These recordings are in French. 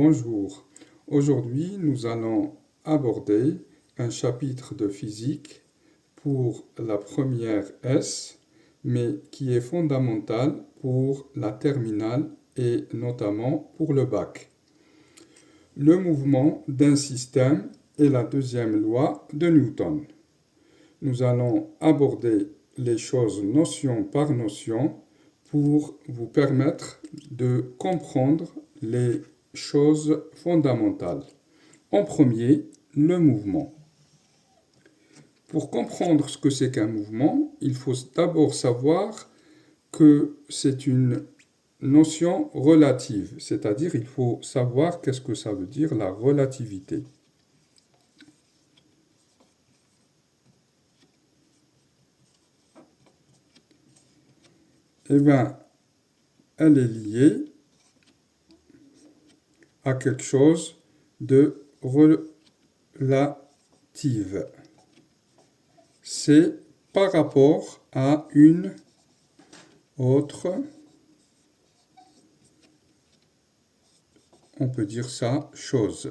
Bonjour. Aujourd'hui, nous allons aborder un chapitre de physique pour la première S, mais qui est fondamental pour la terminale et notamment pour le bac. Le mouvement d'un système est la deuxième loi de Newton. Nous allons aborder les choses notion par notion pour vous permettre de comprendre les choses fondamentales. En premier, le mouvement. Pour comprendre ce que c'est qu'un mouvement, il faut d'abord savoir que c'est une notion relative, c'est-à-dire il faut savoir qu'est-ce que ça veut dire la relativité. Eh bien, elle est liée à quelque chose de relative. C'est par rapport à une autre, on peut dire ça, chose.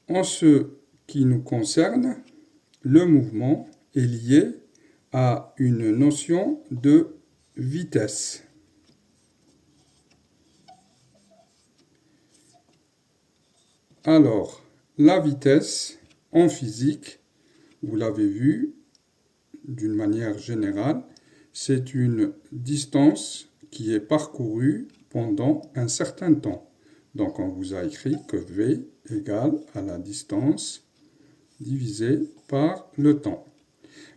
En ce qui nous concerne, le mouvement est lié à une notion de vitesse. Alors, la vitesse en physique, vous l'avez vu, d'une manière générale, c'est une distance qui est parcourue pendant un certain temps. Donc, on vous a écrit que V égale à la distance divisée par le temps.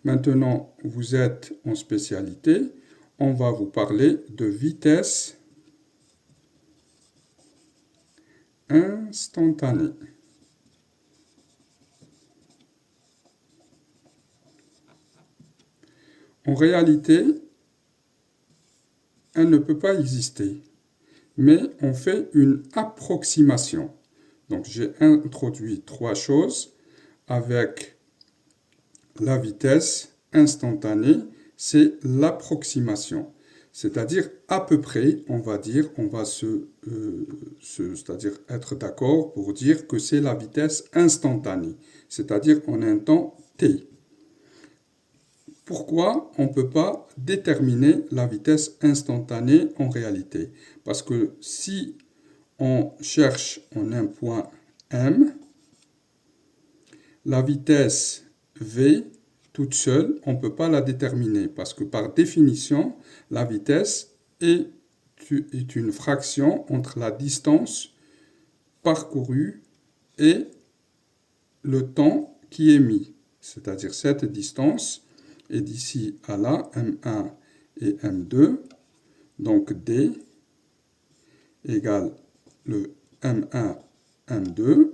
Maintenant, vous êtes en spécialité, on va vous parler de vitesse instantanée. En réalité, elle ne peut pas exister, mais on fait une approximation. Donc, j'ai introduit trois choses avec la vitesse instantanée, c'est l'approximation. C'est-à-dire, à peu près, on va dire, c'est-à-dire être d'accord pour dire que c'est la vitesse instantanée, c'est-à-dire en un temps t. Pourquoi on ne peut pas déterminer la vitesse instantanée en réalité? Parce que si on cherche en un point M, la vitesse V toute seule, on ne peut pas la déterminer parce que par définition, la vitesse est une fraction entre la distance parcourue et le temps qui est mis. C'est-à-dire cette distance est d'ici à là, M1 et M2. Donc D égale le M1, M2.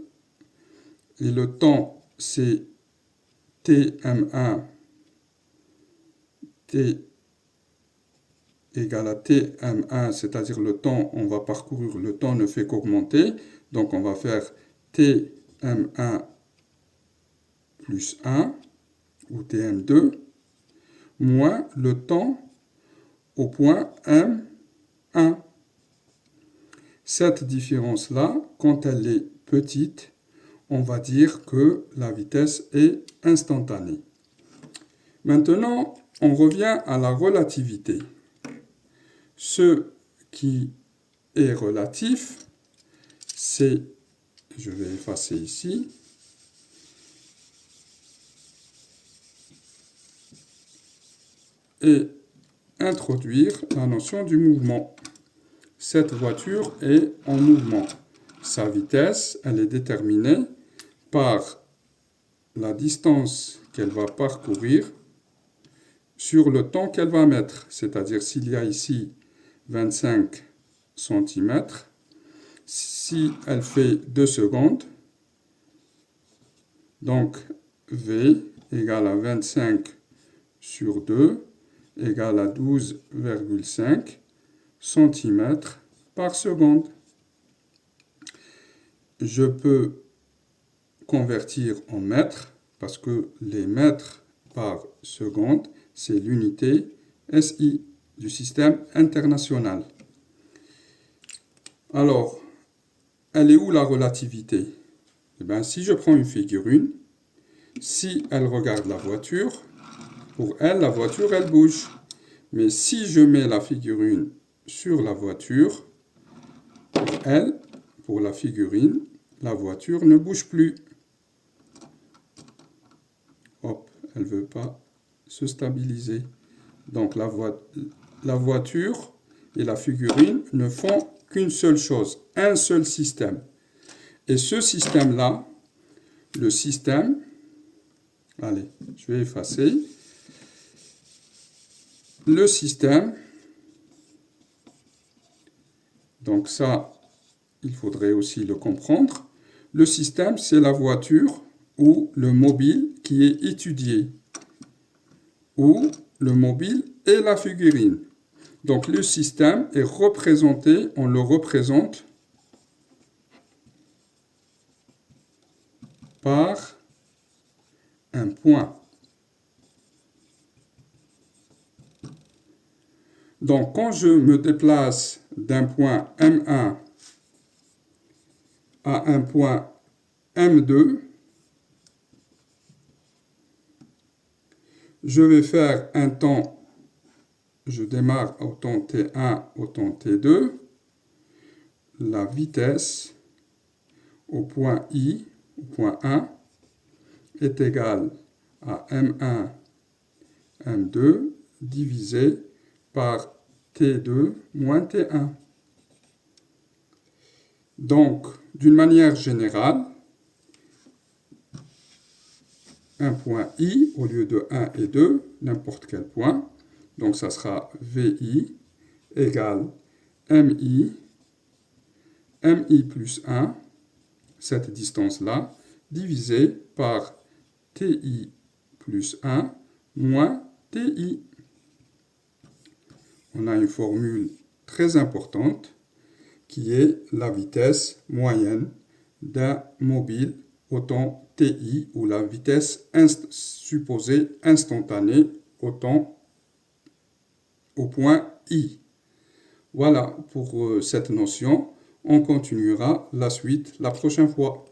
Et le temps, c'est Tm1, T égale à Tm1, c'est-à-dire le temps, on va parcourir, le temps ne fait qu'augmenter. Donc on va faire Tm1 plus 1, ou Tm2, moins le temps au point M1. Cette différence-là, quand elle est petite, on va dire que la vitesse est instantanée. Maintenant, on revient à la relativité. Ce qui est relatif, c'est, je vais effacer ici, et introduire la notion du mouvement. Cette voiture est en mouvement. Sa vitesse, elle est déterminée par la distance qu'elle va parcourir sur le temps qu'elle va mettre. C'est-à-dire s'il y a ici 25 cm, si elle fait 2 secondes, donc V égale à 25 sur 2 égale à 12,5 cm par seconde. Je peux convertir en mètres parce que les mètres par seconde, c'est l'unité SI du système international. Alors, elle est où la relativité? Eh bien, si je prends une figure 1, si elle regarde la voiture, pour elle, la voiture, elle bouge. Mais si je mets la figure 1 sur la voiture, pour elle, pour la figurine, la voiture ne bouge plus. Hop, elle ne veut pas se stabiliser. Donc la voiture et la figurine ne font qu'une seule chose, un seul système. Et ce système-là, le système, allez, je vais effacer, le système, donc ça, il faudrait aussi le comprendre, le système, c'est la voiture ou le mobile qui est étudié, ou le mobile et la figurine. Donc le système est représenté, on le représente par un point. Donc quand je me déplace d'un point M1 à un point M2, je vais faire un temps, je démarre au temps T1 au temps T2, la vitesse au point I, au point 1, est égale à M1, M2 divisé par T2 moins T1. Donc, d'une manière générale, un point I au lieu de 1 et 2, n'importe quel point, donc ça sera VI égale MI, MI plus 1, cette distance-là, divisé par TI plus 1 moins TI. On a une formule très importante qui est la vitesse moyenne d'un mobile au temps TI ou la vitesse supposée instantanée au point I. Voilà pour cette notion. On continuera la suite la prochaine fois.